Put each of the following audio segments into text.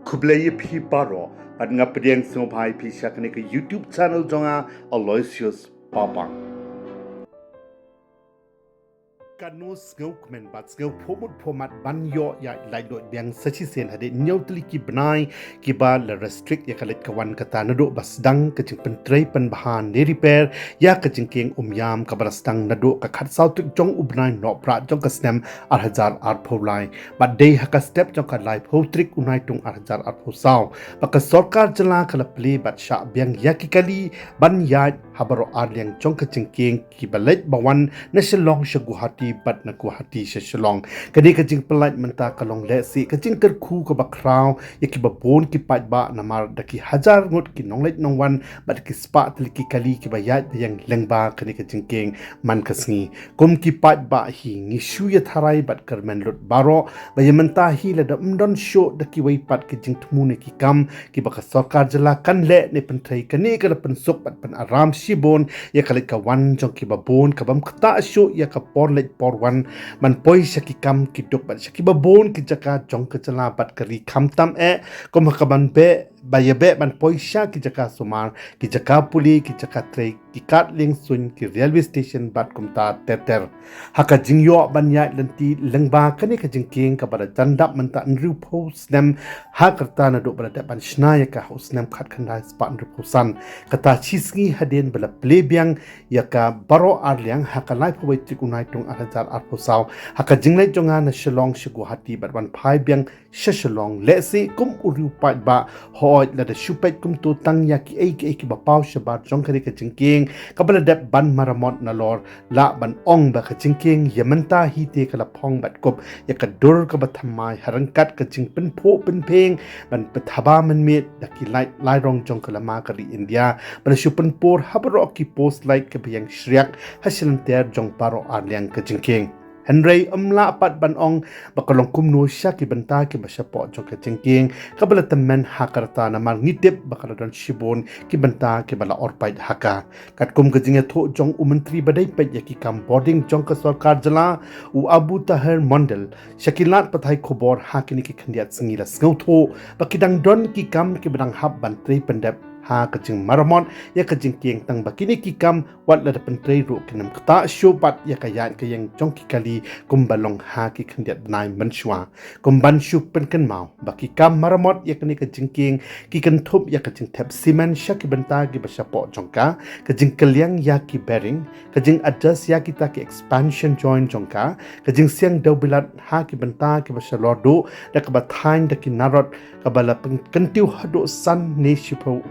Kublai pi paro at ngapediang sumpai pi syakane ke YouTube channel jonga Aloysius Papang. Katno ngau komen bat ngau pomut pomat banyo ya lailo biang sachi sen hade nyautli ki benai ki ba la restrict ya kalit kawan kata nado basdang kecing pentrei penbahan ne repair ya kejingkieng umyam kabarastang nado ka khat sautuk jong ubnai no pra jong kasnem 8000 arpolai but day haka step jong ka life hotrik unai tung 8000 arposau baka sarkar jela kala play bat sha biang yakikali ban ya habaro arliang jong kejingkieng ki balet bawan na shalong shaguhati bat na Guwahati sa Shillong. Kadi kajing pelat menta kalong lesi kajing terku ke bakraw ya ki babon ki pat ba namar daki hajar ngut ki nonglet nongwan bat ki spa teliki kali ki bayat yang lengba kadi kajing keng man kasngi. Kum ki pat ba hi ngishu ya tharai bat kermen lut baro baya menta hi la da umdon show daki wai pat kajing tmune ki kam ki baka sarkar jela kan le ne pentrai kani kala pensuk bat pen aram shibon ya kalit kawan jong ki babon kabam kata show ya ka porlet porwan man poi syakikam kiduk bat syakibabon kijaka jong kecela bat keri kamtam kom hakaban be bayabe man poi syak kijaka sumar kijaka puli kijaka trei kikat ling sun ki railway station bat kumta teter haka jingyo banya lenti lengba kani ka jingking ka bada jandap menta nru post nem hakarta na do bada ban snaya ka hos nem khat khandai span ru posan kata chisngi haden bala plebyang yaka baro arliang haka life hoi tikunai tung 8000 arposau haka jinglai jonga na Shillong Guwahati bat ban phai byang Shillong lesi kum uru pat ba hoi la da shupet kum tu tang yaki ki ba pau shabat jong kari ka jingking kabala dep ban maramot na lor la ban ong ba ka jingking yamanta hi te kala phong bat kop yaka dur ka ba Thymmai harangkat ka jing pen pho pen peng ban pathaba man met daki lai rong jong kala ma kari India ban shupen por habro ki post like ka byang shriak hasilan ter jong paro arliang ka jingking Henry umla pat ban ong bakalong kumno siya ki banta ki basyapo jong ka jingking kabala temen hakarta na mar ngitip bakaladon shibon ki banta ki bala orpait haka kat kum ka jinga tho jong umantri badai pet yaki kam boarding jong ka sarkar jala u abu tahir mondel shakilat pathai khobor hakini ki khandiat singila sngau tho bakidang don ki kam ki badang hab ban tri pendep ha kajing maramon ya kajing kieng tang bakini kikam wat la pentrei ru kinam kta shopat ya kayan kayang jong kikali kumbalong ha ki khandiat nai manshwa kumban shu pen kan mau baki kam maramot ya kani kajing kieng ki kan thup ya kajing thep cement shaki banta gi bashapo jongka kajing kaliang ya ki bearing kajing adjust ya kita ki expansion joint jongka kajing siang daubilat ha ki banta ki bashalordo da kabathain da ki narot kabala kentiu Haduh san ne shipo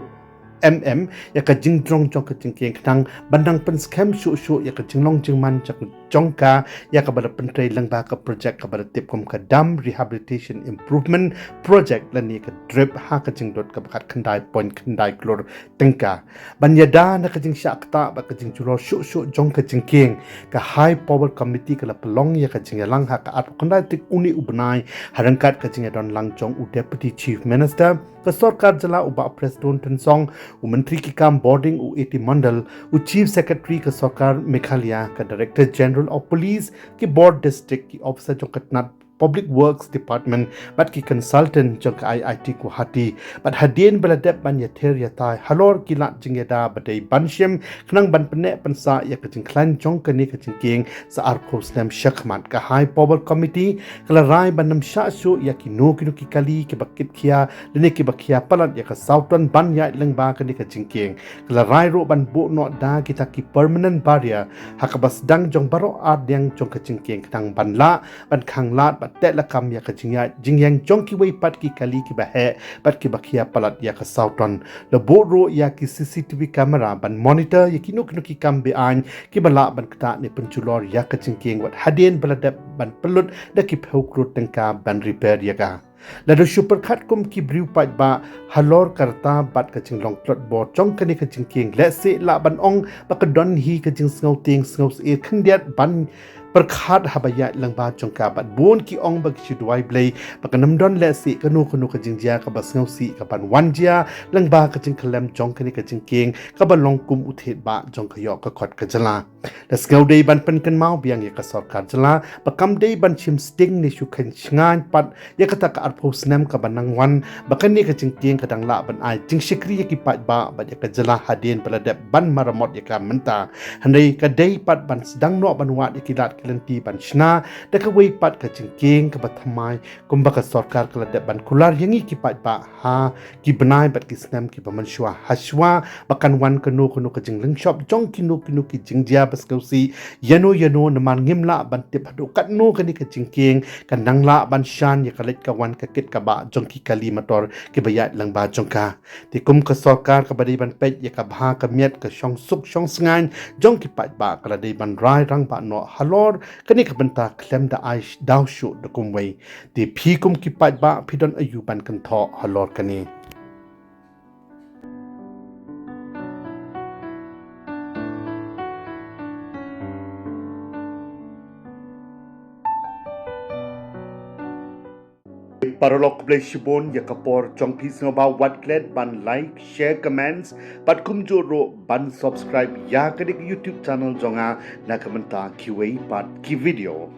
ya ka jingdrong jong ka jingkieng knang bandang pen scam shu ya ka jinglong jingman jak jongka ya ka bada pentrei lengba ka project ka bada tip kom ka dam rehabilitation improvement project lani ka drip ha ka jingdot ka bakat khandai point khandai Klur tengka banyada na ka jing syakta ba ka jing julo shu jong ka jingkieng ka high power committee ka la pelong ya ka jingalang ha ka at khandai tik uni ubnai harangkat ka jingadon lang jong u deputy chief minister ka sarkar jala uba president tensong u menteri ki kam boarding u eti mandal u chief secretary ka sarkar Meghalaya ka director general of police ki board district ki officer jo katnat Public Works Department but ki consultant jong IIT Guwahati but hadien beladep ban yater yatai halor kilat jingeda badai banshim knang ban pene pensa ya kajing klan jong kani kajing king sa arko slam shakmat ka high power committee kala rai banam sha shu ya ki no ki kali ki bakit khia lene ki bakhia palat ya ka southern ban ya lengba kani kajing king kala rai ro ban bo no da kita ki permanent barrier hakabas dang jong baro adyang jong kajing king knang ban la ban khang lat tet la kam ya ka jingyang jong ki wei pat ki kali ki bahe pat ki bakhia palat ya ka sauton le boro ya ki CCTV camera ban monitor ya ki nuk ki kam be an ki bala ban kta ne penchulor ya ka jingkieng wat hadien baladap ban pelut da ki pheukrut tengka ban repair ya ka Lalu super khat kum ki brew pat ba halor karta bat ka jinglong plot bo chong kani ka jingkieng let's say la ban ong ba ka don hi ka jing ngau ting ngau e khandiat ban perkhat habaya langba jongka bat bon ki ong bag chidwai blei bakanam don le si kanu ka jingjia ka bas ngau si ka ban wanjia langba ka jing kalem jong kani ka jingkieng ka ba longkum uthet ba jong ka yok ka khot ka jala das ngau dei ban pen kan mau biang ya ka sarkar jala bakam dei ban chim sting ni shu khan chngan pat ya ka ta ka arpho snam ka banang wan bakan ni ka jingkieng ka danglah ban ai jing shikri ya ki pat ba ya ka jala hadin paladep ban maramot ya ka menta handai ka dei pat ban sedang no ban wat ya ki lat kelanti ban shna da ka wei pat ka Jingkieng ka ba Thymmai kumba ka sarkar ka ladep ban Klur yangi ki pat ba ha ki benai bat ki snam ki ba manshwa haswa bakan wan kanu ka jingling shop jong kinu ki jingjia bas kausi yano naman ngimla ban tip Haduh Katno kani ka Jingkieng ka Danglah ban Shan ya kalit ka wan ka kit ka ba jong ki kali motor ki bayat lang ba jong ka ti kum ka sarkar ka badi ban pet ya ka bha ka miat ka shong suk shong sngan jong ki pat ba ka ladai ban rai rang ba no halor kani ka benta klem da aish daw shu da kumwei ti phi kum ki pat ba phidon ayu ban kan tho halor kani Paralog play shibon ya kapor chong pis no ba what glad ban like share comments pat kum joro ban subscribe ya kadik YouTube channel jonga na kamenta kiwei pat ki video